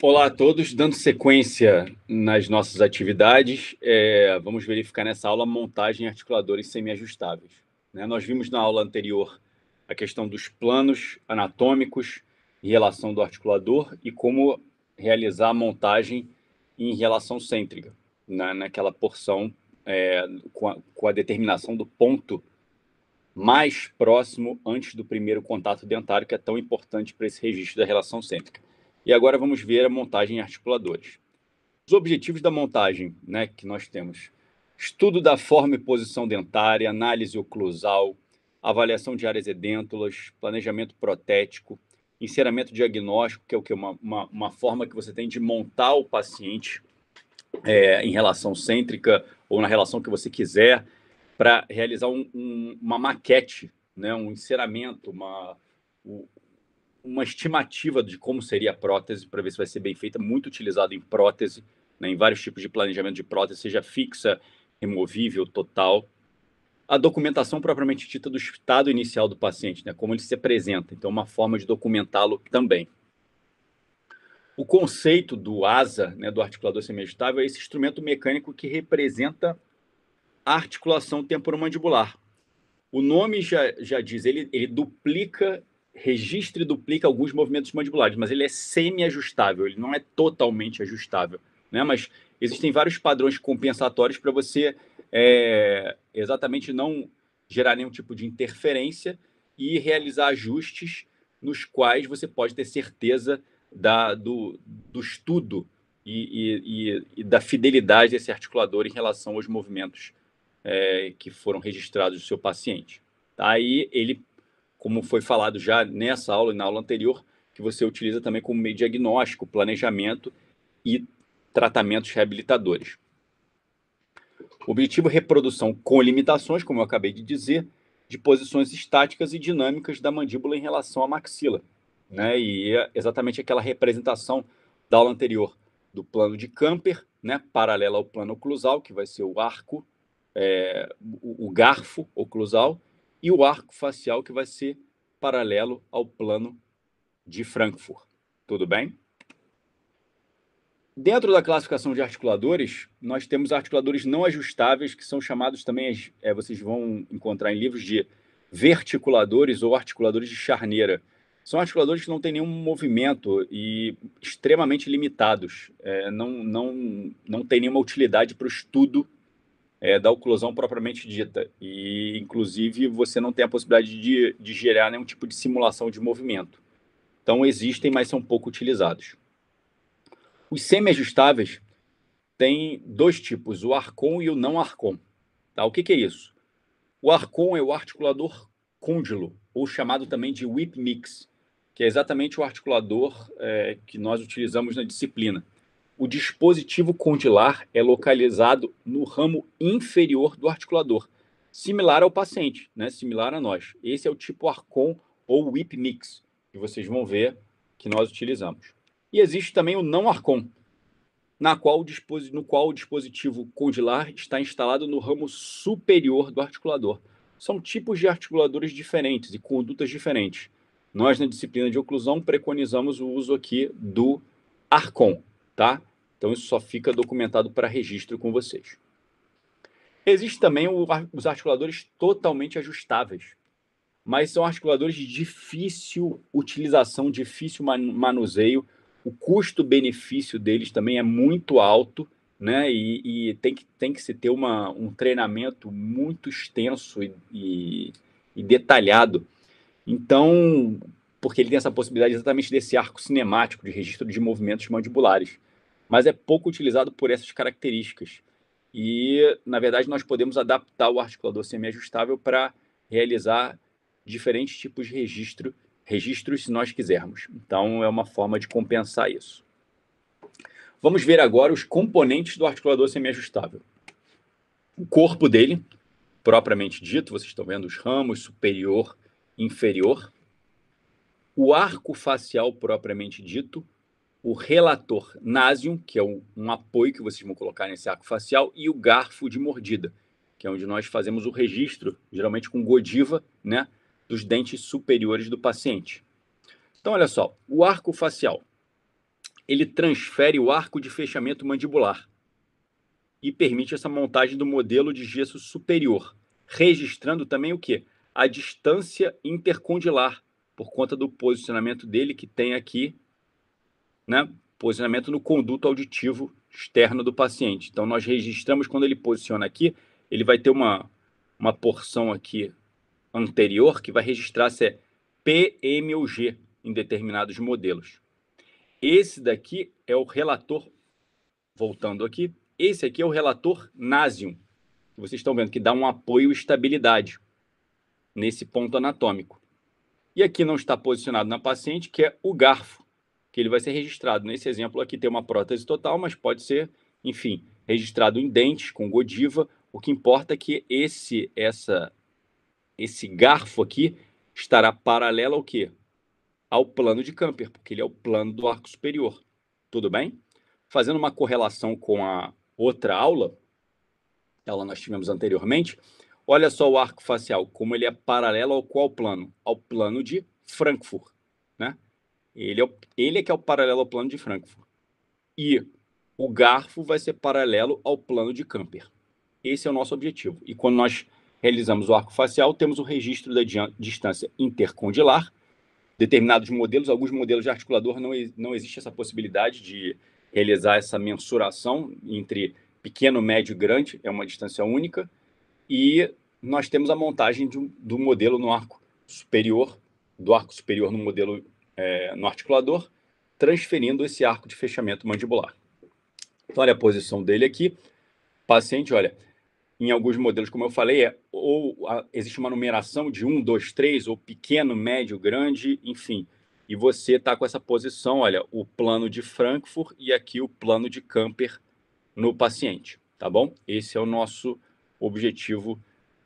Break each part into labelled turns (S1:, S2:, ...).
S1: Olá a todos, dando sequência nas nossas atividades, vamos verificar nessa aula montagem de articuladores semiajustáveis. Né? Nós vimos na aula anterior a questão dos planos anatômicos em relação do articulador e como realizar a montagem em relação cêntrica, naquela porção com a determinação do ponto mais próximo antes do primeiro contato dentário, que é tão importante para esse registro da relação cêntrica. E agora vamos ver a montagem em articuladores. Os objetivos da montagem, né, que nós temos: estudo da forma e posição dentária, análise oclusal, avaliação de áreas edêntulas, planejamento protético, enceramento diagnóstico, que é o que? Uma forma que você tem de montar o paciente em relação cêntrica ou na relação que você quiser, para realizar uma maquete, né, um enceramento, uma estimativa de como seria a prótese, para ver se vai ser bem feita, muito utilizado em prótese, né, em vários tipos de planejamento de prótese, seja fixa, removível, total. A documentação propriamente dita do estado inicial do paciente, né, como ele se apresenta, então uma forma de documentá-lo também. O conceito do ASA, né, do articulador semiajustável, é esse instrumento mecânico que representa a articulação temporomandibular. O nome já diz, ele duplica, registra e duplica alguns movimentos mandibulares, mas ele é semi-ajustável, ele não é totalmente ajustável, né? Mas existem vários padrões compensatórios para você exatamente não gerar nenhum tipo de interferência e realizar ajustes nos quais você pode ter certeza do estudo e da fidelidade desse articulador em relação aos movimentos que foram registrados do seu paciente. Aí ele, como foi falado já nessa aula e na aula anterior, que você utiliza também como meio diagnóstico, planejamento e tratamentos reabilitadores. O objetivo é reprodução com limitações, como eu acabei de dizer, de posições estáticas e dinâmicas da mandíbula em relação à maxila. Né? E é exatamente aquela representação da aula anterior do plano de Camper, né? Paralelo ao plano oclusal, que vai ser o arco, o garfo oclusal, e o arco facial, que vai ser paralelo ao plano de Frankfurt. Tudo bem? Dentro da classificação de articuladores, nós temos articuladores não ajustáveis, que são chamados também, vocês vão encontrar em livros, de verticuladores ou articuladores de charneira. São articuladores que não têm nenhum movimento e extremamente limitados. Não tem nenhuma utilidade para o estudo da oclusão propriamente dita. E, inclusive, você não tem a possibilidade de gerar nenhum tipo de simulação de movimento. Então, existem, mas são pouco utilizados. Os semi-ajustáveis têm dois tipos, o Arcon e o não Arcon. Tá? O que é isso? O Arcon é o articulador côndilo, ou chamado também de whip mix, que é exatamente o articulador que nós utilizamos na disciplina. O dispositivo condilar é localizado no ramo inferior do articulador, similar ao paciente, né? Similar a nós. Esse é o tipo Arcon ou whip mix, que vocês vão ver que nós utilizamos. E existe também o não Arcon, no qual o dispositivo condilar está instalado no ramo superior do articulador. São tipos de articuladores diferentes e condutas diferentes. Nós, na disciplina de oclusão, preconizamos o uso aqui do Arcon, tá? Então, isso só fica documentado para registro com vocês. Existem também os articuladores totalmente ajustáveis, mas são articuladores de difícil utilização, difícil manuseio. O custo-benefício deles também é muito alto, né? E tem que se ter um treinamento muito extenso e detalhado. Então, porque ele tem essa possibilidade exatamente desse arco cinemático de registro de movimentos mandibulares. Mas é pouco utilizado por essas características. E, na verdade, nós podemos adaptar o articulador semi-ajustável para realizar diferentes tipos de registros se nós quisermos. Então, é uma forma de compensar isso. Vamos ver agora os componentes do articulador semi-ajustável. O corpo dele, propriamente dito, vocês estão vendo os ramos superior e inferior. O arco facial, propriamente dito. O relator nasium, que é um apoio que vocês vão colocar nesse arco facial, e o garfo de mordida, que é onde nós fazemos o registro, geralmente com Godiva, né, dos dentes superiores do paciente. Então, olha só, o arco facial. ele transfere o arco de fechamento mandibular e permite essa montagem do modelo de gesso superior, registrando também o quê? A distância intercondilar, por conta do posicionamento dele que tem aqui, né? Posicionamento no conduto auditivo externo do paciente. Então, nós registramos quando ele posiciona aqui, ele vai ter uma porção aqui anterior que vai registrar se é PM ou G em determinados modelos. Esse daqui é o relator, voltando aqui, esse aqui é o relator Nasium, que vocês estão vendo que dá um apoio e estabilidade nesse ponto anatômico. E aqui não está posicionado na paciente, que é o garfo, que ele vai ser registrado. Nesse exemplo aqui tem uma prótese total, mas pode ser, enfim, registrado em dentes, com Godiva. O que importa é que esse garfo aqui estará paralelo ao quê? Ao plano de Camper, porque ele é o plano do arco superior. Tudo bem? Fazendo uma correlação com a outra aula nós tivemos anteriormente, olha só o arco facial, como ele é paralelo ao qual plano? Ao plano de Frankfurt, né? Ele é que é o paralelo ao plano de Frankfurt. E o garfo vai ser paralelo ao plano de Camper. Esse é o nosso objetivo. E quando nós realizamos o arco facial, temos o registro da distância intercondilar. Determinados modelos, alguns modelos de articulador, não existe essa possibilidade de realizar essa mensuração entre pequeno, médio e grande, é uma distância única. E nós temos a montagem do modelo no arco superior, do arco superior no modelo no articulador, transferindo esse arco de fechamento mandibular. Então, olha a posição dele aqui. Paciente, olha, em alguns modelos, como eu falei, existe uma numeração de 1, 2, 3, ou pequeno, médio, grande, enfim. E você está com essa posição, olha, o plano de Frankfurt e aqui o plano de Camper no paciente, tá bom? Esse é o nosso objetivo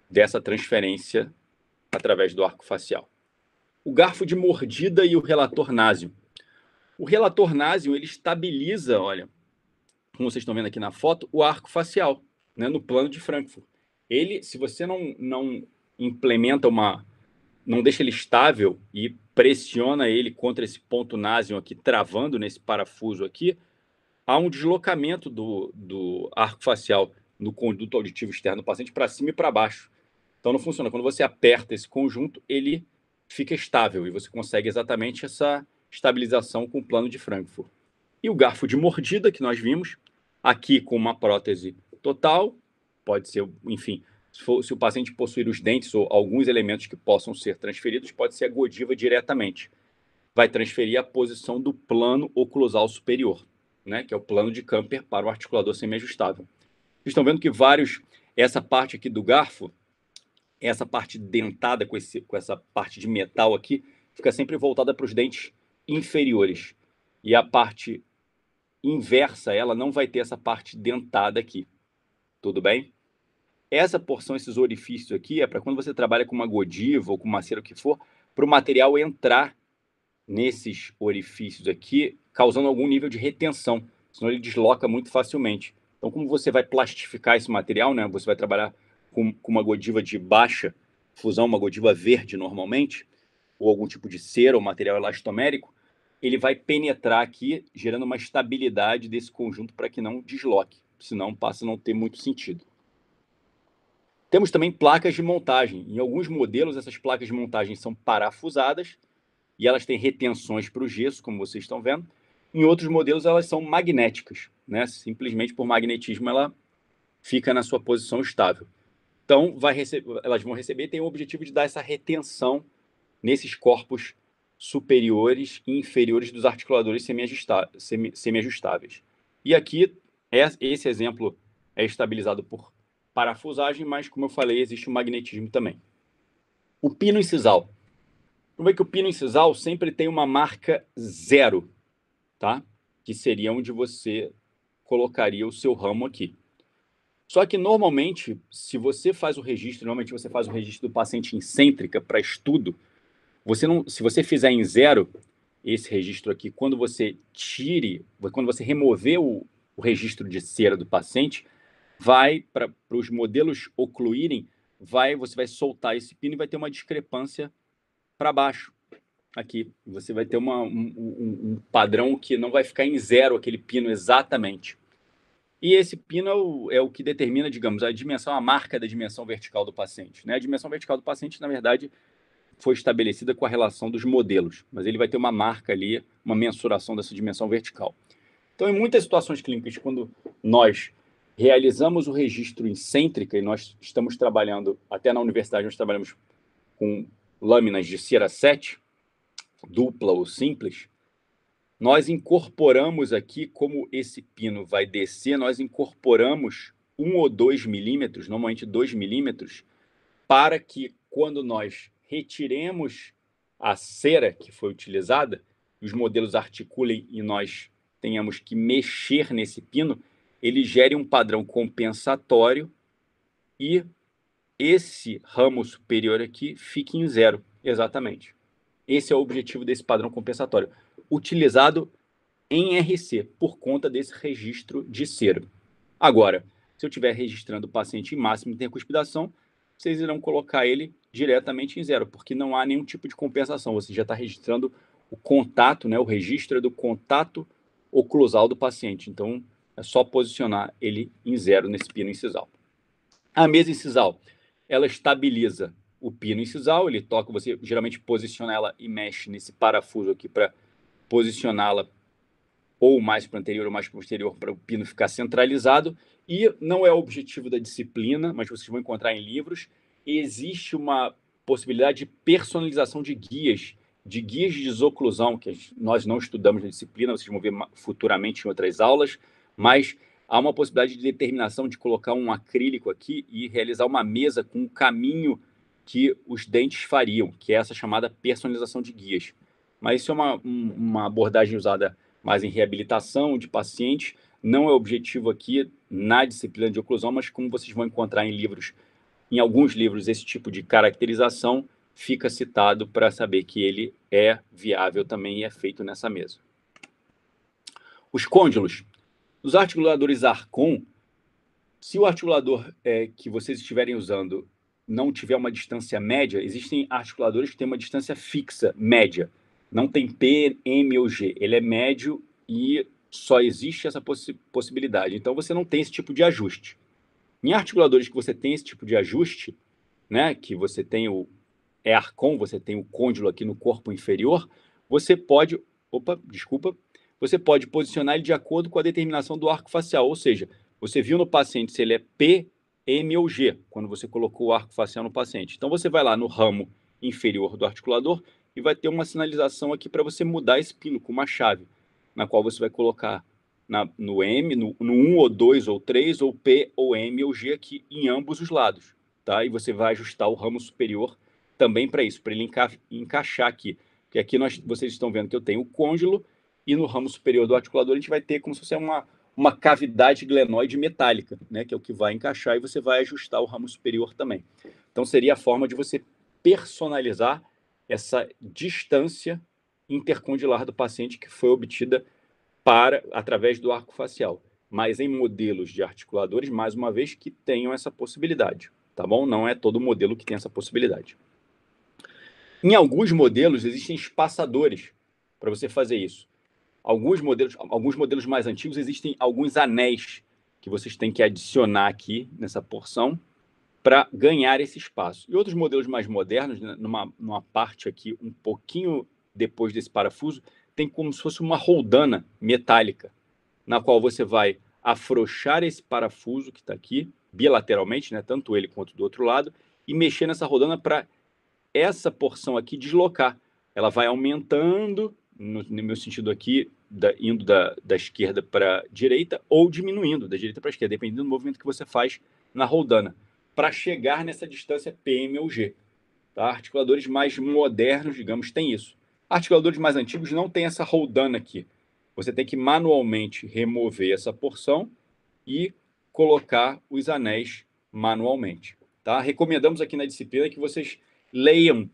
S1: dessa transferência através do arco facial. O garfo de mordida e o relator Nasium. O relator Nasium, ele estabiliza, olha, como vocês estão vendo aqui na foto, o arco facial, né, no plano de Frankfurt. Ele, se você não implementa não deixa ele estável e pressiona ele contra esse ponto Nasium aqui, travando nesse parafuso aqui, há um deslocamento do arco facial no conduto auditivo externo do paciente para cima e para baixo. Então não funciona. Quando você aperta esse conjunto, ele fica estável e você consegue exatamente essa estabilização com o plano de Frankfurt. E o garfo de mordida que nós vimos, aqui com uma prótese total, pode ser, enfim, se o paciente possuir os dentes ou alguns elementos que possam ser transferidos, pode ser a Godiva diretamente. Vai transferir a posição do plano oclusal superior, né, que é o plano de Camper para o articulador semiajustável. Vocês estão vendo que essa parte aqui do garfo, essa parte dentada com essa parte de metal aqui, fica sempre voltada para os dentes inferiores. E a parte inversa, ela não vai ter essa parte dentada aqui. Tudo bem? Essa porção, esses orifícios aqui, é para quando você trabalha com uma Godiva ou com uma cera, o que for, para o material entrar nesses orifícios aqui, causando algum nível de retenção, senão ele desloca muito facilmente. Então, como você vai plastificar esse material, né? Você vai trabalhar com uma Godiva de baixa fusão, uma Godiva verde normalmente, ou algum tipo de cera ou material elastomérico, ele vai penetrar aqui, gerando uma estabilidade desse conjunto para que não desloque, senão passa a não ter muito sentido. Temos também placas de montagem. Em alguns modelos, essas placas de montagem são parafusadas e elas têm retenções para o gesso, como vocês estão vendo. Em outros modelos, elas são magnéticas, né? Simplesmente por magnetismo, ela fica na sua posição estável. Então, elas vão receber e tem o objetivo de dar essa retenção nesses corpos superiores e inferiores dos articuladores semiajustáveis. E aqui, esse exemplo é estabilizado por parafusagem, mas, como eu falei, existe o magnetismo também. O pino incisal. Vamos ver que o pino incisal sempre tem uma marca 0, tá? Que seria onde você colocaria o seu ramo aqui. Só que, normalmente, se você faz o registro, normalmente você faz o registro do paciente excêntrica para estudo, se você fizer em 0, esse registro aqui, quando você remover o registro de cera do paciente, vai para os modelos ocluírem, você vai soltar esse pino e vai ter uma discrepância para baixo. aqui. Você vai ter um padrão que não vai ficar em zero aquele pino exatamente. E esse pino é o que determina, digamos, a dimensão, a marca da dimensão vertical do paciente, né? A dimensão vertical do paciente, na verdade, foi estabelecida com a relação dos modelos, mas ele vai ter uma marca ali, uma mensuração dessa dimensão vertical. Então, em muitas situações clínicas, quando nós realizamos o registro em cêntrica, e nós estamos trabalhando, até na universidade, nós trabalhamos com lâminas de cera 7, dupla ou simples, nós incorporamos aqui, como esse pino vai descer, nós incorporamos 1 ou 2 milímetros, normalmente 2 milímetros, para que quando nós retiremos a cera que foi utilizada, os modelos articulem e nós tenhamos que mexer nesse pino, ele gere um padrão compensatório e esse ramo superior aqui fique em zero, exatamente. Esse é o objetivo desse padrão compensatório, utilizado em RC, por conta desse registro de cera. Agora, se eu estiver registrando o paciente em máxima intercuspidação, vocês irão colocar ele diretamente em zero, porque não há nenhum tipo de compensação. Você já está registrando o contato, né? O registro é do contato oclusal do paciente. Então, é só posicionar ele em zero nesse pino incisal. A mesa incisal, ela estabiliza o pino incisal, ele toca, você geralmente posiciona ela e mexe nesse parafuso aqui para posicioná-la ou mais para o anterior ou mais para o posterior, para o pino ficar centralizado. E não é o objetivo da disciplina, mas vocês vão encontrar em livros, existe uma possibilidade de personalização de guias de desoclusão, que nós não estudamos na disciplina, vocês vão ver futuramente em outras aulas, mas há uma possibilidade de determinação de colocar um acrílico aqui e realizar uma mesa com o caminho que os dentes fariam, que é essa chamada personalização de guias. Mas isso é uma abordagem usada mais em reabilitação de pacientes. Não é objetivo aqui na disciplina de oclusão, mas como vocês vão encontrar em livros, em alguns livros, esse tipo de caracterização fica citado para saber que ele é viável também e é feito nessa mesa. Os côndilos. Os articuladores Arcon, se o articulador que vocês estiverem usando não tiver uma distância média, existem articuladores que têm uma distância fixa, média. Não tem P, M ou G. Ele é médio e só existe essa possibilidade. Então, você não tem esse tipo de ajuste. Em articuladores que você tem esse tipo de ajuste, né, que você tem o Arcon, você tem o côndilo aqui no corpo inferior, você pode, você pode posicionar ele de acordo com a determinação do arco facial, ou seja, você viu no paciente se ele é P, M ou G, quando você colocou o arco facial no paciente. Então, você vai lá no ramo inferior do articulador e vai ter uma sinalização aqui para você mudar esse pino com uma chave, na qual você vai colocar no M, no 1 ou 2 ou 3, ou P ou M ou G aqui em ambos os lados. Tá? E você vai ajustar o ramo superior também para isso, para ele encaixar aqui. Porque aqui vocês estão vendo que eu tenho o côndilo e no ramo superior do articulador a gente vai ter como se fosse uma cavidade glenoide metálica, né, que é o que vai encaixar e você vai ajustar o ramo superior também. Então, seria a forma de você personalizar essa distância intercondilar do paciente que foi obtida através do arco facial. Mas em modelos de articuladores, mais uma vez, que tenham essa possibilidade, tá bom? Não é todo modelo que tem essa possibilidade. Em alguns modelos, existem espaçadores para você fazer isso. Alguns modelos mais antigos, existem alguns anéis que vocês têm que adicionar aqui nessa porção para ganhar esse espaço. E outros modelos mais modernos, né, numa parte aqui, um pouquinho depois desse parafuso, tem como se fosse uma roldana metálica, na qual você vai afrouxar esse parafuso que está aqui, bilateralmente, né, tanto ele quanto do outro lado, e mexer nessa roldana para essa porção aqui deslocar. Ela vai aumentando, no meu sentido aqui, indo da esquerda para a direita, ou diminuindo da direita para a esquerda, dependendo do movimento que você faz na roldana, para chegar nessa distância PM ou G. Tá? Articuladores mais modernos, digamos, têm isso. Articuladores mais antigos não têm essa roldana aqui. Você tem que manualmente remover essa porção e colocar os anéis manualmente. Tá? Recomendamos aqui na disciplina que vocês leiam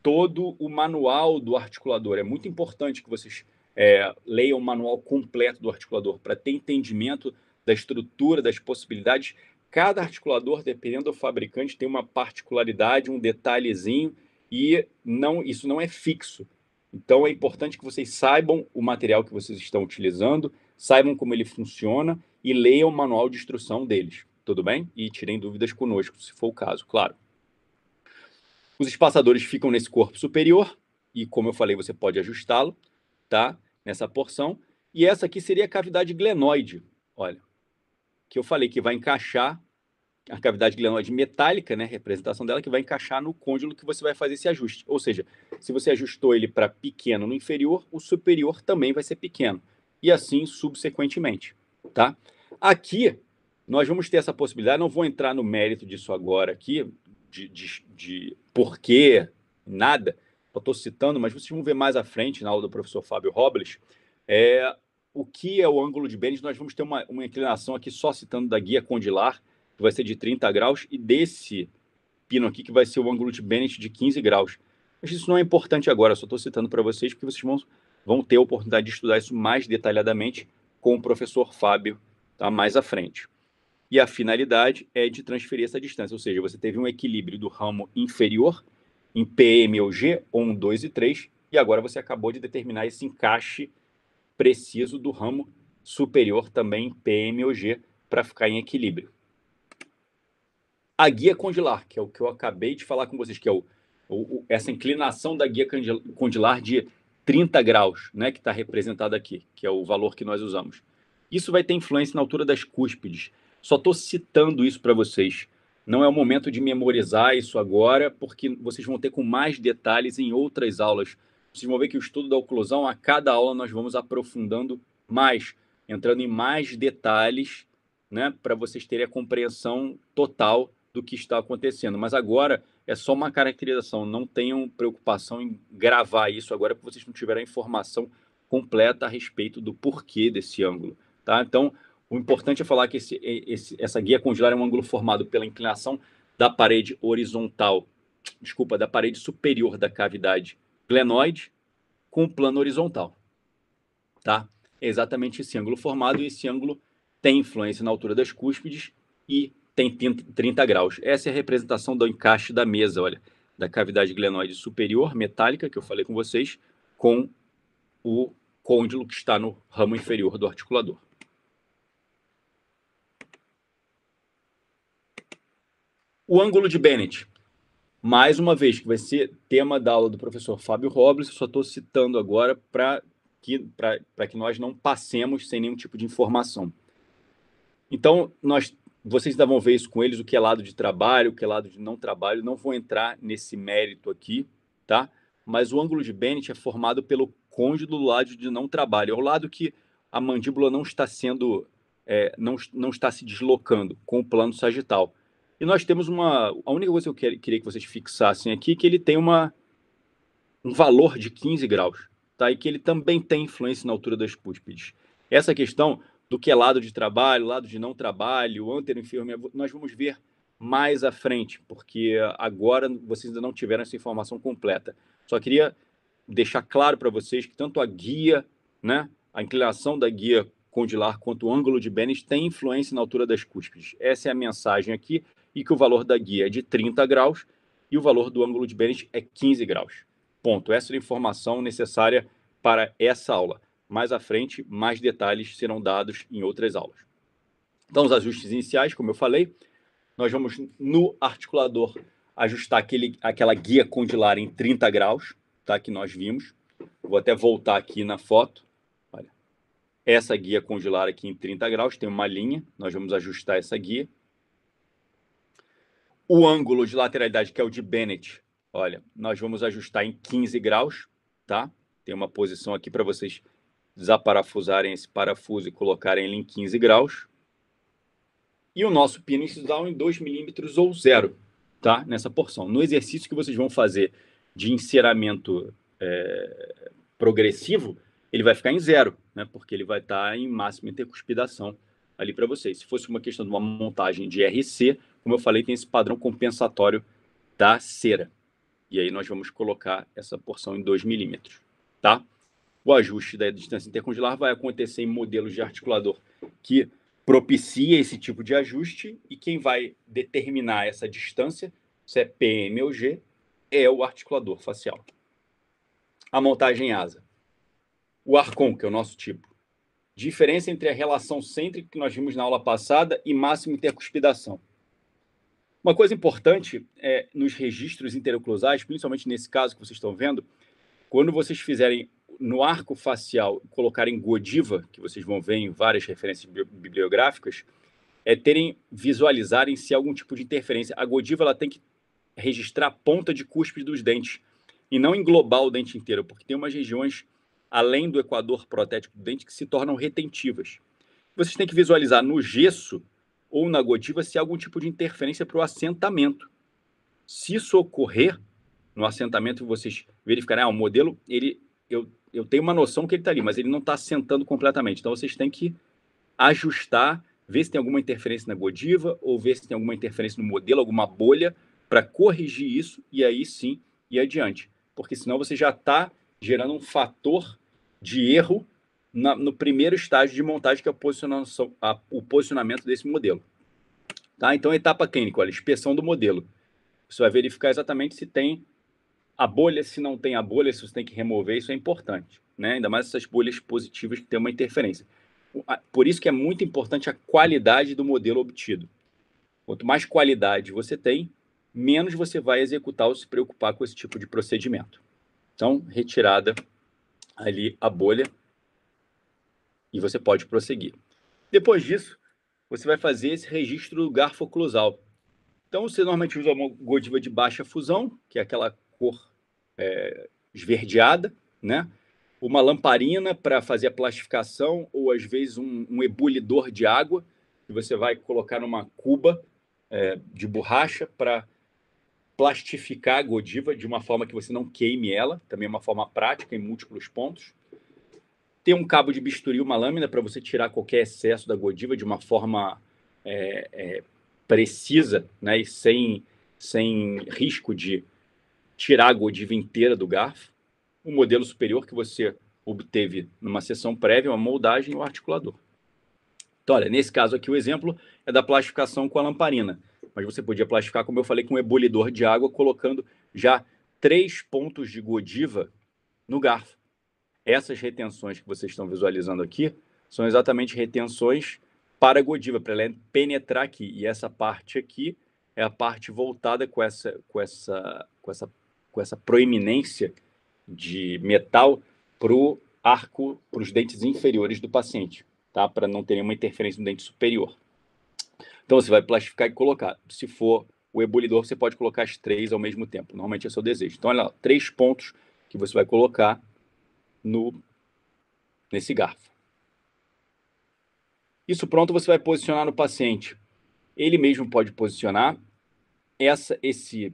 S1: todo o manual do articulador. É muito importante que vocês leiam o manual completo do articulador para ter entendimento da estrutura, das possibilidades. Cada articulador, dependendo do fabricante, tem uma particularidade, um detalhezinho, e isso não é fixo. Então, é importante que vocês saibam o material que vocês estão utilizando, saibam como ele funciona e leiam o manual de instrução deles, tudo bem? E tirem dúvidas conosco, se for o caso, claro. Os espaçadores ficam nesse corpo superior e, como eu falei, você pode ajustá-lo, tá? Nessa porção. E essa aqui seria a cavidade glenoide, olha, que eu falei que vai encaixar a cavidade glenoide metálica, né, representação dela, que vai encaixar no côndilo que você vai fazer esse ajuste. Ou seja, se você ajustou ele para pequeno no inferior, o superior também vai ser pequeno. E assim subsequentemente, tá? Aqui, nós vamos ter essa possibilidade, não vou entrar no mérito disso agora aqui, de porquê, nada, eu estou citando, mas vocês vão ver mais à frente, na aula do professor Fábio Robles, o que é o ângulo de Bennett. Nós vamos ter uma inclinação aqui, só citando da guia condilar, que vai ser de 30 graus, e desse pino aqui, que vai ser o ângulo de Bennett de 15 graus. Mas isso não é importante agora, só estou citando para vocês, porque vocês vão ter a oportunidade de estudar isso mais detalhadamente com o professor Fábio, tá, mais à frente. E a finalidade é de transferir essa distância, ou seja, você teve um equilíbrio do ramo inferior em PM ou G, 1, 2 e 3, e agora você acabou de determinar esse encaixe preciso do ramo superior também em PM ou G para ficar em equilíbrio. A guia condilar, que é o que eu acabei de falar com vocês, que é essa inclinação da guia condilar de 30 graus, né, que está representado aqui, que é o valor que nós usamos. Isso vai ter influência na altura das cúspides. Só estou citando isso para vocês. Não é o momento de memorizar isso agora, porque vocês vão ter com mais detalhes em outras aulas. Vocês vão ver que o estudo da oclusão, a cada aula nós vamos aprofundando mais, entrando em mais detalhes, né, para vocês terem a compreensão total do que está acontecendo. Mas agora é só uma caracterização. Não tenham preocupação em gravar isso agora, porque vocês não tiveram a informação completa a respeito do porquê desse ângulo, tá? Então, o importante é falar que essa guia condilar é um ângulo formado pela inclinação da parede horizontal, da parede superior da cavidade glenoide com o plano horizontal, tá? É exatamente esse ângulo formado, e esse ângulo tem influência na altura das cúspides e tem 30 graus. Essa é a representação do encaixe da mesa, olha, da cavidade glenoide superior metálica, que eu falei com vocês, com o côndilo que está no ramo inferior do articulador. O ângulo de Bennett, mais uma vez, que vai ser tema da aula do professor Fábio Robles, eu só estou citando agora para que nós não passemos sem nenhum tipo de informação. Então, vocês ainda vão ver isso com eles, o que é lado de trabalho, o que é lado de não trabalho. Não vou entrar nesse mérito aqui, tá? Mas o ângulo de Bennett é formado pelo côndilo do lado de não trabalho. É o lado que a mandíbula não está sendo, não está se deslocando com o plano sagital. E nós temos a única coisa que eu queria que vocês fixassem aqui, é que ele tem um valor de 15 graus, tá? E que ele também tem influência na altura das cúspides. Essa questão do que é lado de trabalho, lado de não trabalho, antero-inferior, nós vamos ver mais à frente, porque agora vocês ainda não tiveram essa informação completa. Só queria deixar claro para vocês que tanto a guia, né, a inclinação da guia condilar quanto o ângulo de Bennett tem influência na altura das cúspides. Essa é a mensagem aqui, e que o valor da guia é de 30 graus e o valor do ângulo de Bennett é 15 graus. Ponto. Essa é a informação necessária para essa aula. Mais à frente, mais detalhes serão dados em outras aulas. Então, os ajustes iniciais, como eu falei, nós vamos no articulador ajustar aquela guia condilar em 30 graus, tá, que nós vimos. Vou até voltar aqui na foto. Olha, essa guia condilar aqui em 30 graus, tem uma linha, nós vamos ajustar essa guia. O ângulo de lateralidade, que é o de Bennett, olha, nós vamos ajustar em 15 graus, tá? Tem uma posição aqui para vocês desaparafusarem esse parafuso e colocarem ele em 15 graus. E o nosso pino incisional em 2 milímetros ou 0, tá? Nessa porção. No exercício que vocês vão fazer de enceramento progressivo, ele vai ficar em 0, né? Porque ele vai estar em máxima intercuspidação ali para vocês. Se fosse uma questão de uma montagem de RC, como eu falei, tem esse padrão compensatório da cera. E aí nós vamos colocar essa porção em 2 milímetros, tá? O ajuste da distância intercondilar vai acontecer em modelos de articulador que propicia esse tipo de ajuste, e quem vai determinar essa distância, se é PM ou G, é o articulador facial. a montagem asa. O Arcon, que é o nosso tipo. Diferença entre a relação cêntrica que nós vimos na aula passada e máxima intercuspidação. Uma coisa importante é nos registros interoclusais, principalmente nesse caso que vocês estão vendo, quando vocês fizerem no arco facial, colocarem Godiva, que vocês vão ver em várias referências bibliográficas, visualizarem se há algum tipo de interferência. A Godiva ela tem que registrar a ponta de cúspide dos dentes e não englobar o dente inteiro, porque tem umas regiões além do equador protético do dente que se tornam retentivas. Vocês têm que visualizar no gesso ou na Godiva se há algum tipo de interferência para o assentamento. Se isso ocorrer no assentamento, vocês verificarem, o modelo, eu tenho uma noção que ele está ali, mas ele não está assentando completamente. Então, vocês têm que ajustar, ver se tem alguma interferência na Godiva ou ver se tem alguma interferência no modelo, alguma bolha, para corrigir isso e aí sim ir adiante. Porque senão você já está gerando um fator de erro no primeiro estágio de montagem, que é o posicionamento desse modelo. Tá? Então, etapa clínica, olha, inspeção do modelo. Você vai verificar exatamente se tem a bolha, se não tem a bolha, se você tem que remover, isso é importante. Né? Ainda mais essas bolhas positivas que têm uma interferência. Por isso que é muito importante a qualidade do modelo obtido. Quanto mais qualidade você tem, menos você vai executar ou se preocupar com esse tipo de procedimento. Então, retirada ali a bolha e você pode prosseguir. Depois disso, você vai fazer esse registro do garfo oclusal. Então, você normalmente usa uma Godiva de baixa fusão, que é aquela cor esverdeada, né? Uma lamparina para fazer a plastificação, ou às vezes um ebulidor de água, que você vai colocar numa cuba de borracha para plastificar a Godiva de uma forma que você não queime ela, também é uma forma prática em múltiplos pontos. Ter um cabo de bisturi, uma lâmina, para você tirar qualquer excesso da Godiva de uma forma precisa, né, e sem risco de tirar a Godiva inteira do garfo. O modelo superior que você obteve numa sessão prévia, uma moldagem e o articulador. Então, olha, nesse caso aqui o exemplo é da plastificação com a lamparina, mas você podia plastificar, como eu falei, com um ebulidor de água, colocando já 3 pontos de Godiva no garfo. Essas retenções que vocês estão visualizando aqui são exatamente retenções para a Godiva, para ela penetrar aqui. E essa parte aqui é a parte voltada com essa proeminência de metal para o arco, para os dentes inferiores do paciente, tá? Para não ter nenhuma interferência no dente superior. Então, você vai plastificar e colocar. Se for o ebulidor, você pode colocar as 3 ao mesmo tempo. Normalmente é o seu desejo. Então, olha lá, 3 pontos que você vai colocar nesse garfo. Isso pronto, você vai posicionar no paciente. Ele mesmo pode posicionar. Esse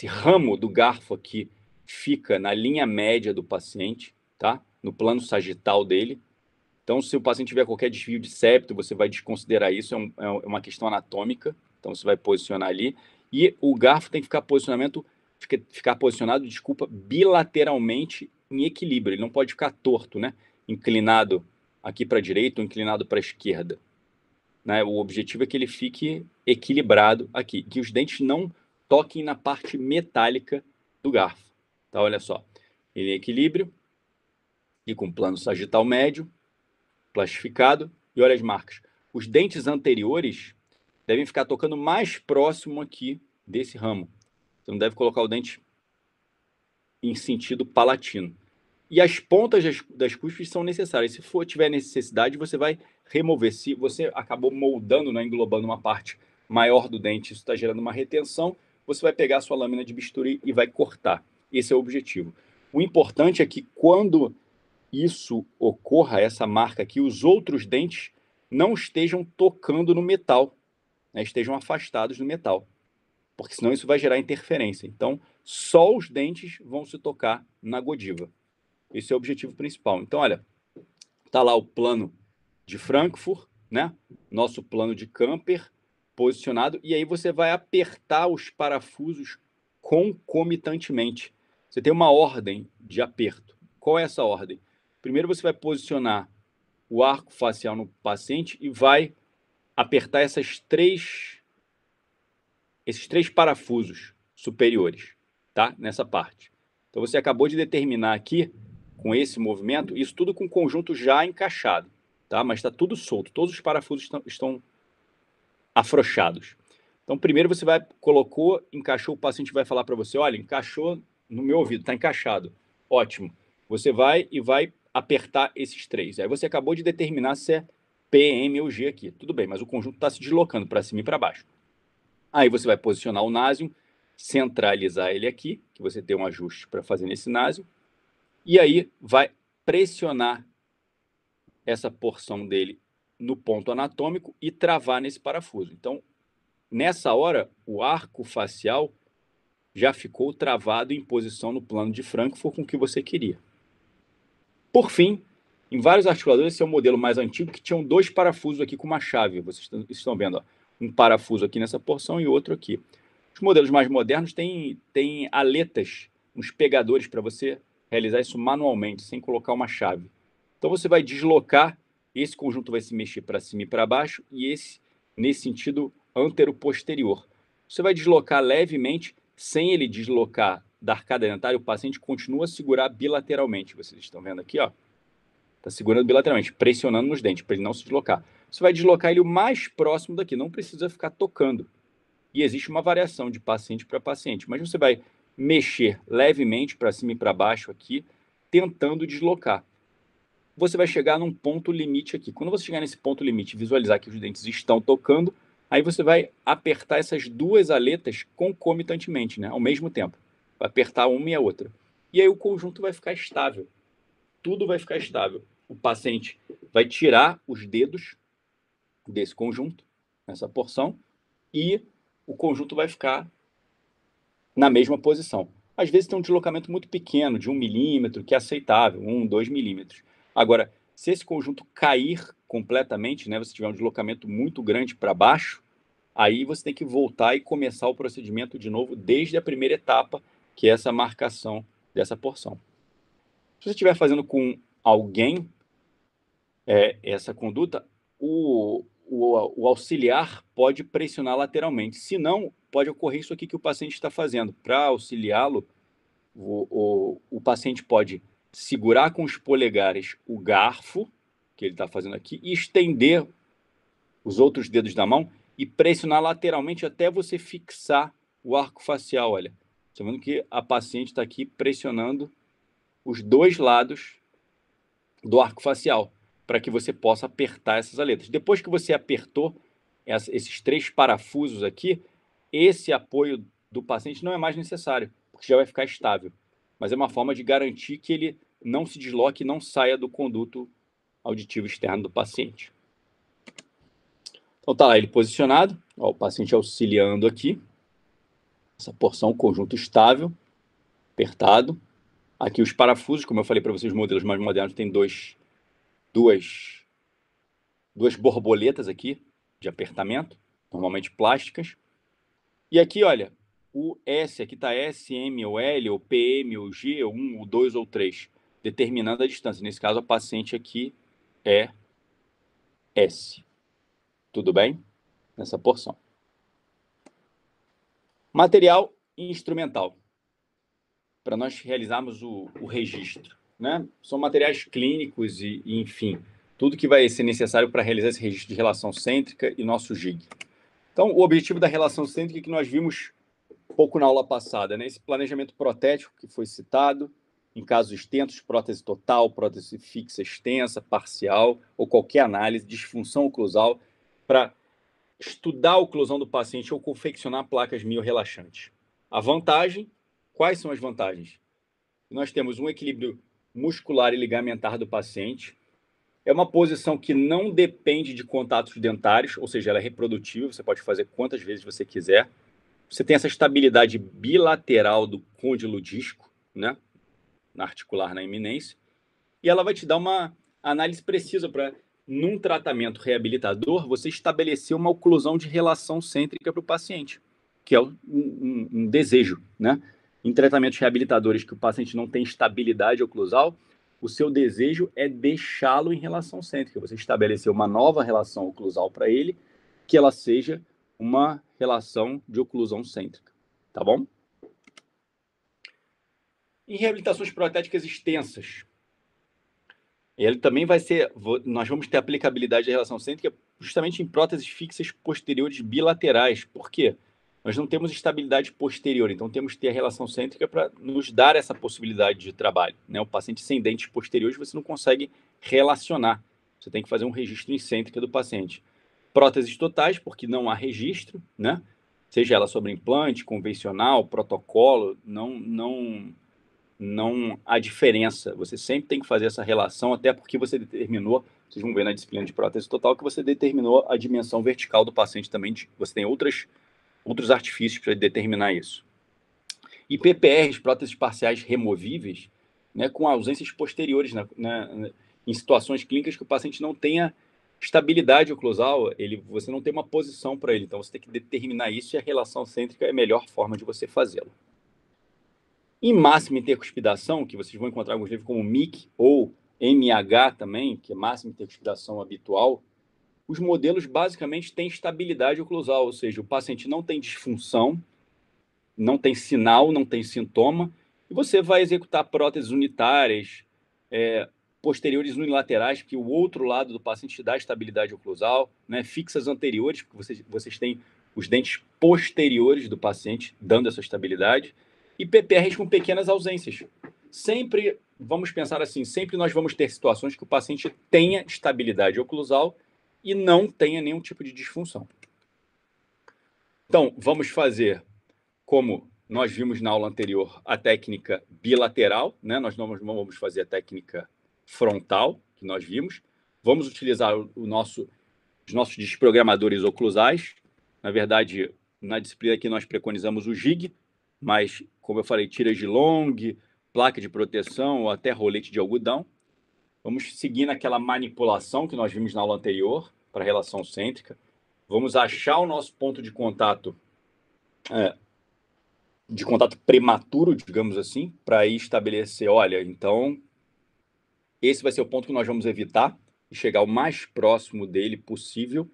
S1: ramo do garfo aqui fica na linha média do paciente, tá? No plano sagital dele. Então, se o paciente tiver qualquer desvio de septo, você vai desconsiderar isso, é uma questão anatômica. Então, você vai posicionar ali. E o garfo tem que ficar posicionado, bilateralmente em equilíbrio. Ele não pode ficar torto, né? Inclinado aqui para a direita ou inclinado para a esquerda. Né? O objetivo é que ele fique equilibrado aqui, que os dentes não toquem na parte metálica do garfo. Tá? Olha só, ele em equilíbrio e com plano sagital médio, plastificado, e olha as marcas. Os dentes anteriores devem ficar tocando mais próximo aqui desse ramo. Você não deve colocar o dente em sentido palatino. E as pontas das cúspides são necessárias. Se tiver necessidade, você vai remover. Se você acabou moldando, né, englobando uma parte maior do dente, isso está gerando uma retenção, você vai pegar a sua lâmina de bisturi e vai cortar. Esse é o objetivo. O importante é que quando isso ocorra, essa marca aqui, os outros dentes não estejam tocando no metal, né, estejam afastados do metal, porque senão isso vai gerar interferência. Então, só os dentes vão se tocar na Godiva. Esse é o objetivo principal. Então, olha, tá lá o plano de Frankfurt, né? Nosso plano de Camper posicionado, e aí você vai apertar os parafusos concomitantemente. Você tem uma ordem de aperto. Qual é essa ordem? Primeiro você vai posicionar o arco facial no paciente e vai apertar esses três parafusos superiores, tá? Nessa parte. Então, você acabou de determinar aqui, com esse movimento, isso tudo com o conjunto já encaixado, tá? Mas está tudo solto, todos os parafusos estão afrouxados. Então, primeiro você colocou, encaixou, o paciente vai falar para você, olha, encaixou no meu ouvido, está encaixado. Ótimo. Você vai apertar esses 3. Aí você acabou de determinar se é PM ou G aqui. Tudo bem, mas o conjunto está se deslocando para cima e para baixo. Aí você vai posicionar o násio, centralizar ele aqui, que você tem um ajuste para fazer nesse násio, e aí vai pressionar essa porção dele no ponto anatômico e travar nesse parafuso. Então, nessa hora, o arco facial já ficou travado em posição no plano de Frankfurt com o que você queria. Por fim, em vários articuladores, esse é o modelo mais antigo, que tinham 2 parafusos aqui com uma chave. Vocês estão vendo, ó, um parafuso aqui nessa porção e outro aqui. Os modelos mais modernos têm aletas, uns pegadores para você realizar isso manualmente, sem colocar uma chave. Então você vai deslocar, esse conjunto vai se mexer para cima e para baixo, e esse nesse sentido antero-posterior. Você vai deslocar levemente, sem ele deslocar da arcada dentária, o paciente continua a segurar bilateralmente. Vocês estão vendo aqui, ó. Está segurando bilateralmente, pressionando nos dentes, para ele não se deslocar. Você vai deslocar ele o mais próximo daqui, não precisa ficar tocando. E existe uma variação de paciente para paciente, mas você vai mexer levemente para cima e para baixo aqui, tentando deslocar. Você vai chegar num ponto limite aqui. Quando você chegar nesse ponto limite e visualizar que os dentes estão tocando, aí você vai apertar essas 2 aletas concomitantemente, né, ao mesmo tempo. Vai apertar uma e a outra. E aí o conjunto vai ficar estável. Tudo vai ficar estável. O paciente vai tirar os dedos desse conjunto, nessa porção, e o conjunto vai ficar na mesma posição. Às vezes tem um deslocamento muito pequeno, de 1 milímetro, que é aceitável, 1, 2 milímetros. Agora, se esse conjunto cair completamente, né, você tiver um deslocamento muito grande para baixo, aí você tem que voltar e começar o procedimento de novo desde a primeira etapa, que é essa marcação dessa porção. Se você estiver fazendo com alguém essa conduta, o auxiliar pode pressionar lateralmente. Se não, pode ocorrer isso aqui que o paciente está fazendo. Para auxiliá-lo, o paciente pode segurar com os polegares o garfo, que ele está fazendo aqui, e estender os outros dedos da mão e pressionar lateralmente até você fixar o arco facial. Olha, você está vendo que a paciente está aqui pressionando os 2 lados do arco facial, para que você possa apertar essas aletas. Depois que você apertou esses 3 parafusos aqui, esse apoio do paciente não é mais necessário, porque já vai ficar estável. Mas é uma forma de garantir que ele não se desloque e não saia do conduto auditivo externo do paciente. Então tá lá ele posicionado, ó, o paciente auxiliando aqui, essa porção, conjunto estável, apertado. Aqui os parafusos, como eu falei para vocês, os modelos mais modernos têm duas borboletas aqui de apertamento, normalmente plásticas. E aqui, olha, o S, aqui está S, M ou L, ou PM, ou G, ou 1, ou 2, ou 3, determinando a distância. Nesse caso, a paciente aqui é S. Tudo bem? Nessa porção. Material instrumental. Para nós realizarmos o registro, né? São materiais clínicos e, enfim, tudo que vai ser necessário para realizar esse registro de relação cêntrica e nosso GIG. Então, o objetivo da relação cêntrica que nós vimos pouco na aula passada, né? Esse planejamento protético que foi citado, em casos extensos, prótese total, prótese fixa extensa, parcial, ou qualquer análise, disfunção oclusal, para estudar a oclusão do paciente ou confeccionar placas miorrelaxantes. A vantagem, quais são as vantagens? Nós temos um equilíbrio muscular e ligamentar do paciente, é uma posição que não depende de contatos dentários, ou seja, ela é reprodutível, você pode fazer quantas vezes você quiser. Você tem essa estabilidade bilateral do côndilo disco, né, na articular na eminência, e ela vai te dar uma análise precisa para, num tratamento reabilitador, você estabelecer uma oclusão de relação cêntrica para o paciente, que é um desejo, né? Em tratamentos reabilitadores que o paciente não tem estabilidade oclusal, o seu desejo é deixá-lo em relação cêntrica. Você estabelecer uma nova relação oclusal para ele, que ela seja uma relação de oclusão cêntrica. Tá bom? Em reabilitações protéticas extensas, ele também vai ser, nós vamos ter aplicabilidade da relação cêntrica justamente em próteses fixas posteriores bilaterais. Por quê? Nós não temos estabilidade posterior, então temos que ter a relação cêntrica para nos dar essa possibilidade de trabalho, né? O paciente sem dentes posteriores você não consegue relacionar, você tem que fazer um registro em cêntrica do paciente. Próteses totais, porque não há registro, né? Seja ela sobre implante, convencional, protocolo, não há diferença. Você sempre tem que fazer essa relação, até porque você determinou, vocês vão ver na disciplina de prótese total, que você determinou a dimensão vertical do paciente também. Você tem outros artifícios para determinar isso. E PPRs, próteses parciais removíveis, né, com ausências posteriores, em situações clínicas que o paciente não tenha estabilidade oclusal, você não tem uma posição para ele. Então, você tem que determinar isso e a relação cêntrica é a melhor forma de você fazê-lo. Em máxima intercuspidação, que vocês vão encontrar alguns livros como MIC ou MH também, que é máxima intercuspidação habitual, os modelos basicamente têm estabilidade oclusal, ou seja, o paciente não tem disfunção, não tem sinal, não tem sintoma, e você vai executar próteses unitárias, posteriores unilaterais, que o outro lado do paciente dá estabilidade oclusal, né? Fixas anteriores, porque vocês têm os dentes posteriores do paciente dando essa estabilidade, e PPRs com pequenas ausências. Sempre, vamos pensar assim, sempre nós vamos ter situações que o paciente tenha estabilidade oclusal e não tenha nenhum tipo de disfunção. Então, vamos fazer, como nós vimos na aula anterior, a técnica bilateral, né? Nós não vamos fazer a técnica frontal, que nós vimos. Vamos utilizar os nossos desprogramadores oclusais. Na verdade, na disciplina aqui nós preconizamos o jig, mas, como eu falei, tiras de long, placa de proteção ou até rolete de algodão. Vamos seguir naquela manipulação que nós vimos na aula anterior, para a relação cêntrica. Vamos achar o nosso ponto de contato prematuro, digamos assim, para estabelecer, olha, então, esse vai ser o ponto que nós vamos evitar e chegar o mais próximo dele possível.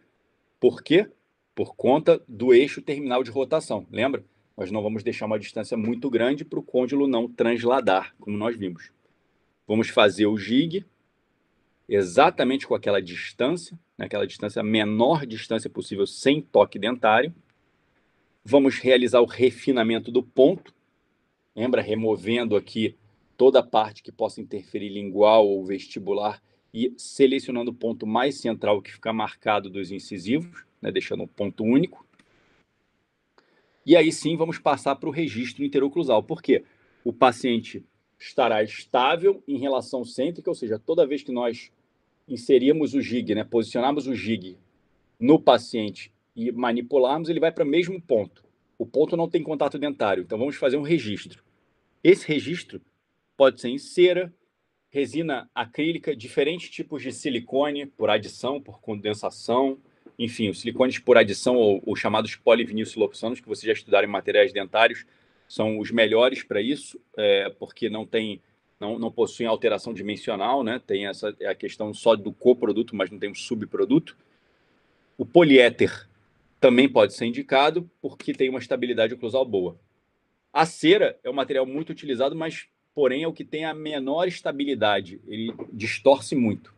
S1: Por quê? Por conta do eixo terminal de rotação. Lembra? Nós não vamos deixar uma distância muito grande para o côndilo não transladar, como nós vimos. Vamos fazer o jig exatamente com aquela distância, naquela distância, a menor distância possível, sem toque dentário. Vamos realizar o refinamento do ponto. Lembra? Removendo aqui toda a parte que possa interferir lingual ou vestibular e selecionando o ponto mais central que fica marcado dos incisivos, né, deixando um ponto único. E aí sim vamos passar para o registro interoclusal. Por quê? O paciente estará estável em relação cêntrica, ou seja, toda vez que nós inserirmos o jig, né, posicionarmos o jig no paciente e manipularmos, ele vai para o mesmo ponto. O ponto não tem contato dentário, então vamos fazer um registro. Esse registro pode ser em cera, resina acrílica, diferentes tipos de silicone por adição, por condensação, enfim, os silicones por adição ou chamados polivinilsiloxanos, que vocês já estudaram em materiais dentários, são os melhores para isso, porque não possuem alteração dimensional, né? Tem a questão só do coproduto, mas não tem um subproduto. O poliéter também pode ser indicado, porque tem uma estabilidade oclusal boa. A cera é um material muito utilizado, mas, porém, é o que tem a menor estabilidade. Ele distorce muito.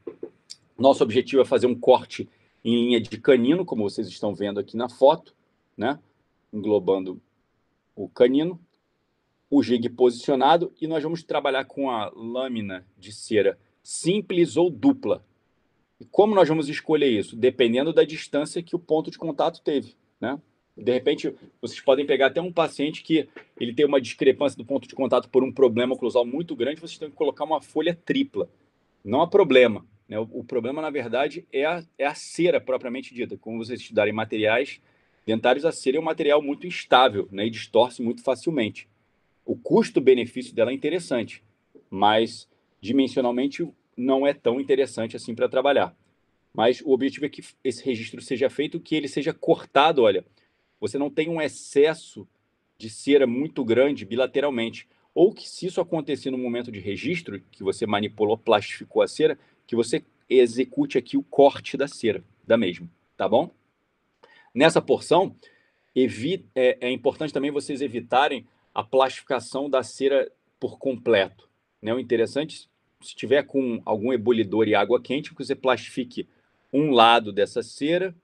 S1: Nosso objetivo é fazer um corte em linha de canino, como vocês estão vendo aqui na foto, né? Englobando o canino, o jig posicionado, e nós vamos trabalhar com a lâmina de cera simples ou dupla. E como nós vamos escolher isso? Dependendo da distância que o ponto de contato teve, né? De repente, vocês podem pegar até um paciente que ele tem uma discrepância do ponto de contato por um problema oclusal muito grande, vocês têm que colocar uma folha tripla. Não há problema, né? O problema, na verdade, é a cera propriamente dita. Como vocês estudarem materiais dentários, a cera é um material muito instável, né? E distorce muito facilmente. O custo-benefício dela é interessante, mas dimensionalmente não é tão interessante assim para trabalhar. Mas o objetivo é que esse registro seja feito, que ele seja cortado, olha, você não tem um excesso de cera muito grande bilateralmente. Ou que, se isso acontecer no momento de registro, que você manipulou, plastificou a cera, que você execute aqui o corte da cera, da mesma, tá bom? Nessa porção, é importante também vocês evitarem a plastificação da cera por completo, né? O interessante, se tiver com algum ebolidor e água quente, que você plastifique um lado dessa cera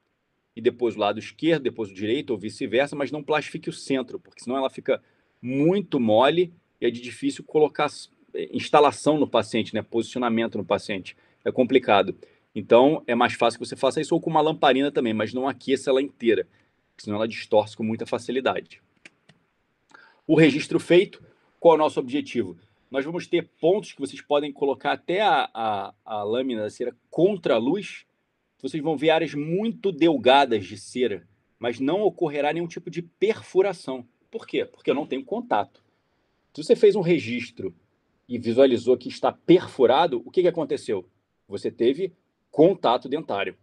S1: e depois o lado esquerdo, depois o direito ou vice-versa, mas não plastifique o centro, porque senão ela fica muito mole e é de difícil colocar instalação no paciente, né? Posicionamento no paciente. É complicado. Então, é mais fácil que você faça isso ou com uma lamparina também, mas não aqueça ela inteira, senão ela distorce com muita facilidade. O registro feito, qual é o nosso objetivo? Nós vamos ter pontos que vocês podem colocar até a lâmina da cera contra a luz. Vocês vão ver áreas muito delgadas de cera, mas não ocorrerá nenhum tipo de perfuração. Por quê? Porque eu não tenho contato. Se você fez um registro e visualizou que está perfurado, o que aconteceu? Você teve contato dentário.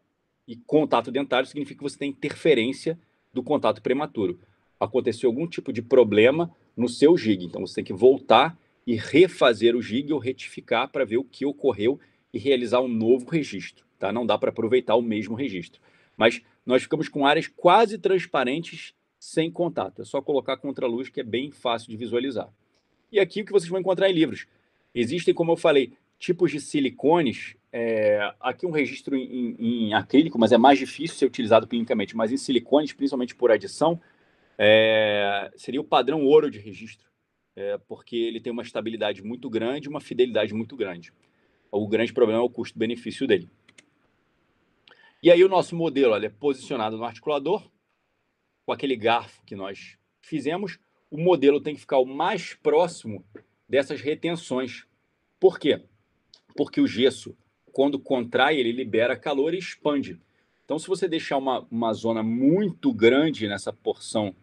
S1: E contato dentário significa que você tem interferência do contato prematuro. Aconteceu algum tipo de problema no seu gig. Então você tem que voltar e refazer o gig ou retificar para ver o que ocorreu e realizar um novo registro. Tá? Não dá para aproveitar o mesmo registro. Mas nós ficamos com áreas quase transparentes sem contato. É só colocar contra a luz que é bem fácil de visualizar. E aqui o que vocês vão encontrar em livros. Existem, como eu falei, tipos de silicones. Aqui um registro em acrílico, mas é mais difícil ser utilizado clinicamente. Mas em silicones, principalmente por adição, seria o padrão ouro de registro, porque ele tem uma estabilidade muito grande e uma fidelidade muito grande. O grande problema é o custo-benefício dele. E aí o nosso modelo é posicionado no articulador, com aquele garfo que nós fizemos. O modelo tem que ficar o mais próximo dessas retenções. Por quê? Porque o gesso, quando contrai, ele libera calor e expande. Então, se você deixar uma zona muito grande nessa porção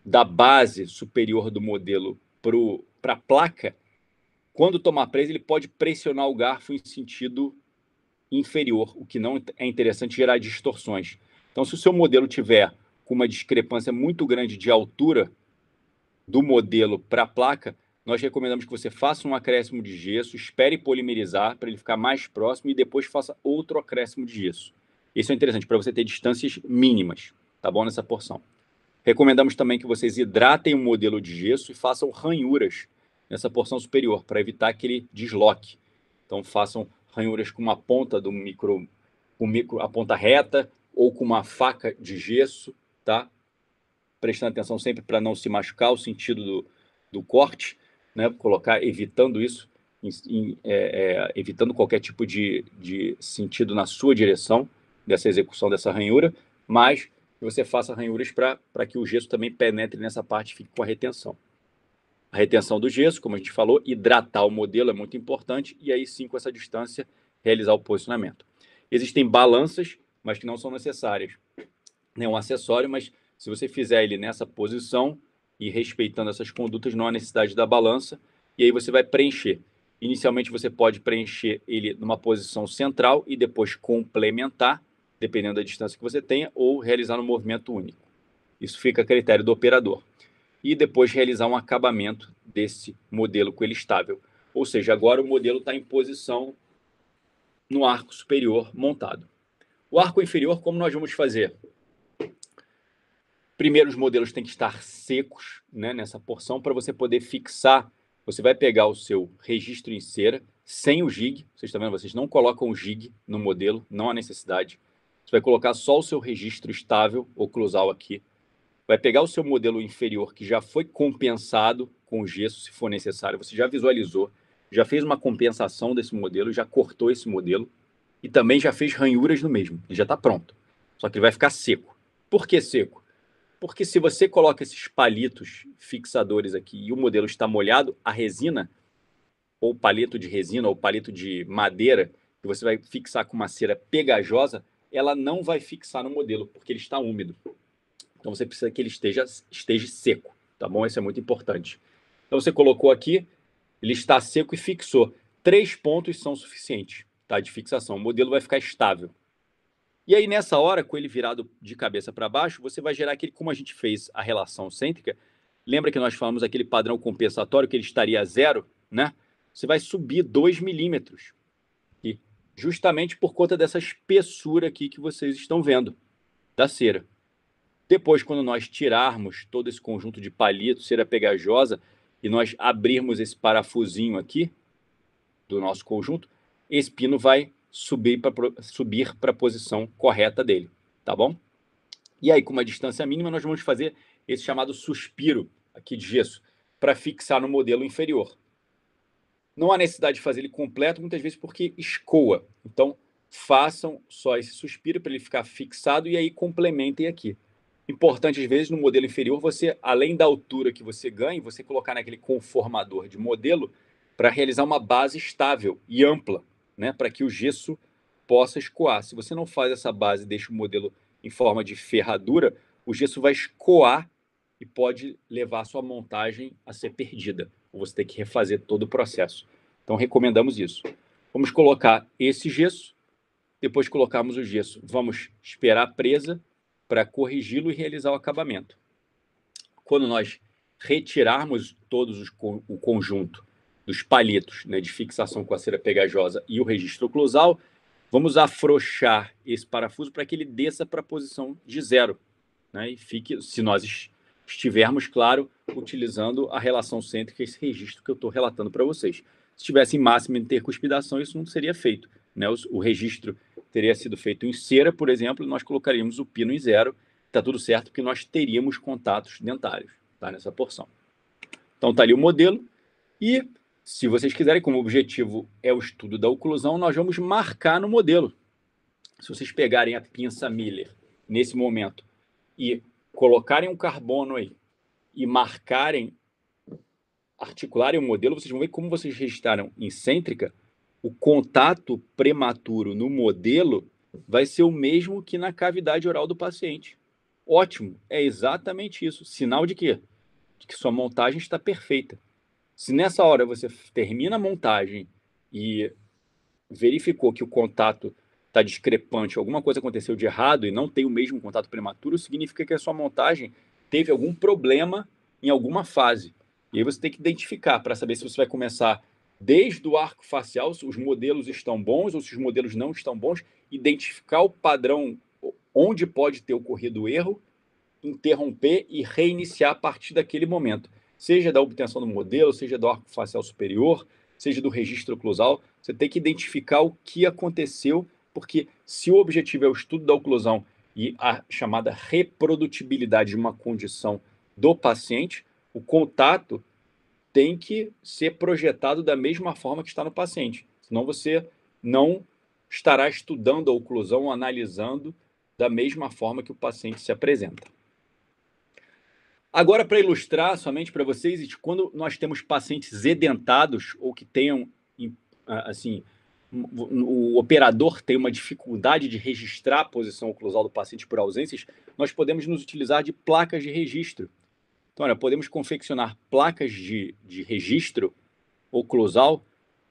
S1: da base superior do modelo para a placa, quando tomar presa, ele pode pressionar o garfo em sentido inferior, o que não é interessante, gerar distorções. Então, se o seu modelo tiver com uma discrepância muito grande de altura do modelo para a placa, nós recomendamos que você faça um acréscimo de gesso, espere polimerizar para ele ficar mais próximo e depois faça outro acréscimo de gesso. Isso é interessante para você ter distâncias mínimas, tá bom, nessa porção. Recomendamos também que vocês hidratem o modelo de gesso e façam ranhuras nessa porção superior para evitar que ele desloque. Então façam ranhuras com uma ponta do a ponta reta ou com uma faca de gesso, tá? Prestando atenção sempre para não se machucar o sentido do corte, né? Colocar, evitando isso, evitando qualquer tipo de sentido na sua direção dessa execução dessa ranhura, mas que você faça ranhuras para que o gesso também penetre nessa parte e fique com a retenção. A retenção do gesso, como a gente falou, hidratar o modelo é muito importante e aí sim, com essa distância, realizar o posicionamento. Existem balanças, mas que não são necessárias. É um acessório, mas se você fizer ele nessa posição e respeitando essas condutas, não há necessidade da balança, e aí você vai preencher. Inicialmente você pode preencher ele numa posição central e depois complementar, dependendo da distância que você tenha, ou realizar no movimento único. Isso fica a critério do operador. E depois realizar um acabamento desse modelo com ele estável. Ou seja, agora o modelo está em posição no arco superior montado. O arco inferior, como nós vamos fazer? Primeiro, os modelos têm que estar secos, né, nessa porção para você poder fixar. Você vai pegar o seu registro em cera, sem o jig. Vocês estão vendo? Vocês não colocam o jig no modelo, não há necessidade. Você vai colocar só o seu registro estável, oclusal aqui. Vai pegar o seu modelo inferior, que já foi compensado com gesso, se for necessário. Você já visualizou, já fez uma compensação desse modelo, já cortou esse modelo e também já fez ranhuras no mesmo. Ele já está pronto. Só que ele vai ficar seco. Por que seco? Porque se você coloca esses palitos fixadores aqui e o modelo está molhado, a resina, ou palito de resina, ou palito de madeira, que você vai fixar com uma cera pegajosa, ela não vai fixar no modelo, porque ele está úmido. Então você precisa que ele esteja seco, tá bom? Isso é muito importante. Então você colocou aqui, ele está seco e fixou. 3 pontos são suficientes, tá? De fixação. O modelo vai ficar estável. E aí, nessa hora, com ele virado de cabeça para baixo, você vai gerar aquele, como a gente fez a relação cêntrica, lembra que nós falamos aquele padrão compensatório que ele estaria a 0, né? Você vai subir 2 milímetros. E justamente por conta dessa espessura aqui que vocês estão vendo, da cera. Depois, quando nós tirarmos todo esse conjunto de palito, cera pegajosa, e nós abrirmos esse parafusinho aqui do nosso conjunto, esse pino vai subir para a posição correta dele, tá bom? E aí, com uma distância mínima, nós vamos fazer esse chamado suspiro aqui de gesso para fixar no modelo inferior. Não há necessidade de fazer ele completo, muitas vezes porque escoa. Então, façam só esse suspiro para ele ficar fixado e aí complementem aqui. Importante, às vezes, no modelo inferior, você, além da altura que você ganha, você colocar naquele conformador de modelo para realizar uma base estável e ampla, né, para que o gesso possa escoar. Se você não faz essa base e deixa o modelo em forma de ferradura, o gesso vai escoar e pode levar a sua montagem a ser perdida, ou você ter que refazer todo o processo. Então, recomendamos isso. Vamos colocar esse gesso, depois de colocarmos o gesso, vamos esperar a presa para corrigi-lo e realizar o acabamento. Quando nós retirarmos todos o conjunto dos palitos, né, de fixação com a cera pegajosa e o registro oclusal, vamos afrouxar esse parafuso para que ele desça para a posição de 0, né, e fique, se nós estivermos, claro, utilizando a relação cêntrica, esse registro que eu estou relatando para vocês. Se estivesse em máxima intercuspidação, isso não seria feito, né? O registro teria sido feito em cera, por exemplo, e nós colocaríamos o pino em 0, está tudo certo, porque nós teríamos contatos dentários, tá, nessa porção. Então está ali o modelo, e se vocês quiserem, como objetivo é o estudo da oclusão, nós vamos marcar no modelo. Se vocês pegarem a pinça Miller nesse momento e colocarem um carbono aí e marcarem, articularem o modelo, vocês vão ver como vocês registraram em cêntrica, o contato prematuro no modelo vai ser o mesmo que na cavidade oral do paciente. Ótimo, é exatamente isso. Sinal de quê? De que sua montagem está perfeita. Se nessa hora você termina a montagem e verificou que o contato está discrepante, alguma coisa aconteceu de errado e não tem o mesmo contato prematuro, significa que a sua montagem teve algum problema em alguma fase. E aí você tem que identificar para saber se você vai começar desde o arco facial, se os modelos estão bons ou se os modelos não estão bons, identificar o padrão onde pode ter ocorrido o erro, interromper e reiniciar a partir daquele momento. Seja da obtenção do modelo, seja do arco facial superior, seja do registro oclusal, você tem que identificar o que aconteceu, porque se o objetivo é o estudo da oclusão e a chamada reprodutibilidade de uma condição do paciente, o contato tem que ser projetado da mesma forma que está no paciente. Senão você não estará estudando a oclusão, analisando da mesma forma que o paciente se apresenta. Agora, para ilustrar somente para vocês, quando nós temos pacientes edentados ou que tenham, assim, o operador tem uma dificuldade de registrar a posição oclusal do paciente por ausências, nós podemos nos utilizar de placas de registro. Então, olha, podemos confeccionar placas de registro oclusal,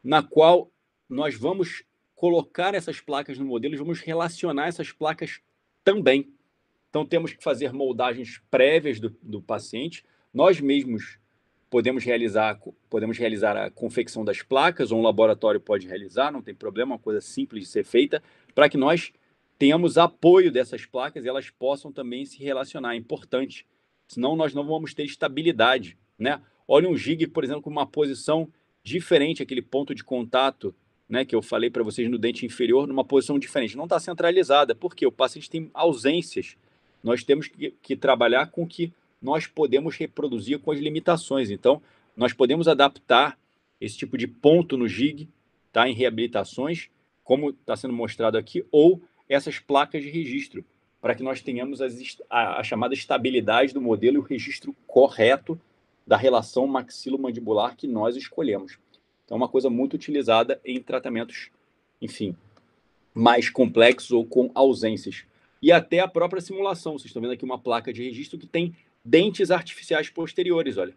S1: na qual nós vamos colocar essas placas no modelo e vamos relacionar essas placas também. Então, temos que fazer moldagens prévias do paciente. Nós mesmos podemos realizar a confecção das placas, ou um laboratório pode realizar, não tem problema, uma coisa simples de ser feita, para que nós tenhamos apoio dessas placas e elas possam também se relacionar. É importante, senão nós não vamos ter estabilidade, né? Olha um jig, por exemplo, com uma posição diferente, aquele ponto de contato, né, que eu falei para vocês no dente inferior, numa posição diferente. Não está centralizada, porque o paciente tem ausências. Nós temos que trabalhar com o que nós podemos reproduzir com as limitações. Então, nós podemos adaptar esse tipo de ponto no jig, tá, em reabilitações, como está sendo mostrado aqui, ou essas placas de registro, para que nós tenhamos a chamada estabilidade do modelo e o registro correto da relação maxilomandibular que nós escolhemos. Então, é uma coisa muito utilizada em tratamentos, enfim, mais complexos ou com ausências. E até a própria simulação. Vocês estão vendo aqui uma placa de registro que tem dentes artificiais posteriores, olha.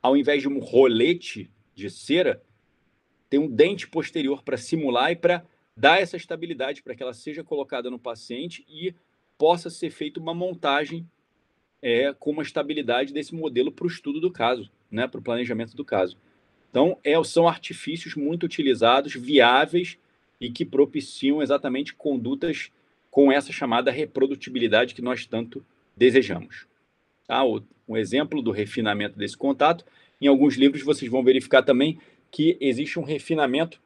S1: Ao invés de um rolete de cera, tem um dente posterior para simular e para dar essa estabilidade, para que ela seja colocada no paciente e possa ser feita uma montagem com uma estabilidade desse modelo para o estudo do caso, né, para o planejamento do caso. Então, são artifícios muito utilizados, viáveis e que propiciam exatamente condutas com essa chamada reprodutibilidade que nós tanto desejamos. Tá? Um exemplo do refinamento desse contato Em alguns livros vocês vão verificar também que existe um refinamento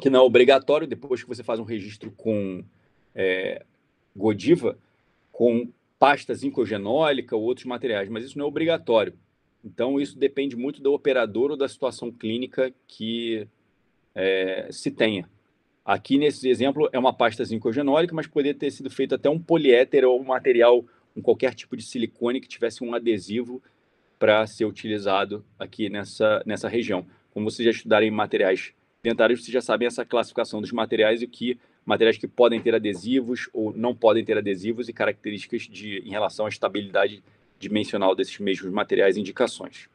S1: que não é obrigatório, depois que você faz um registro com Godiva, com pasta zincogenólica ou outros materiais, mas isso não é obrigatório. Então, isso depende muito do operador ou da situação clínica que se tenha. Aqui, nesse exemplo, é uma pasta zincogenólica, mas poderia ter sido feito até um poliéter ou um material, qualquer tipo de silicone que tivesse um adesivo para ser utilizado aqui nessa região. Como vocês já estudaram em materiais dentários, vocês já sabem essa classificação dos materiais e que materiais que podem ter adesivos ou não podem ter adesivos e características em relação à estabilidade dimensional desses mesmos materiais e indicações.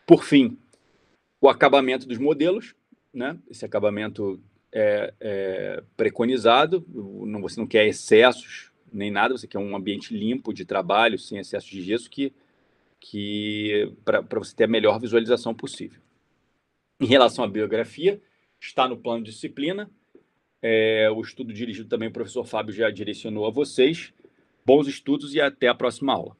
S1: Por fim, o acabamento dos modelos, né? Esse acabamento é preconizado, você não quer excessos nem nada, você quer um ambiente limpo de trabalho, sem excesso de gesso, para você ter a melhor visualização possível. Em relação à biografia, está no plano de disciplina, o estudo dirigido também o professor Fábio já direcionou a vocês. Bons estudos e até a próxima aula.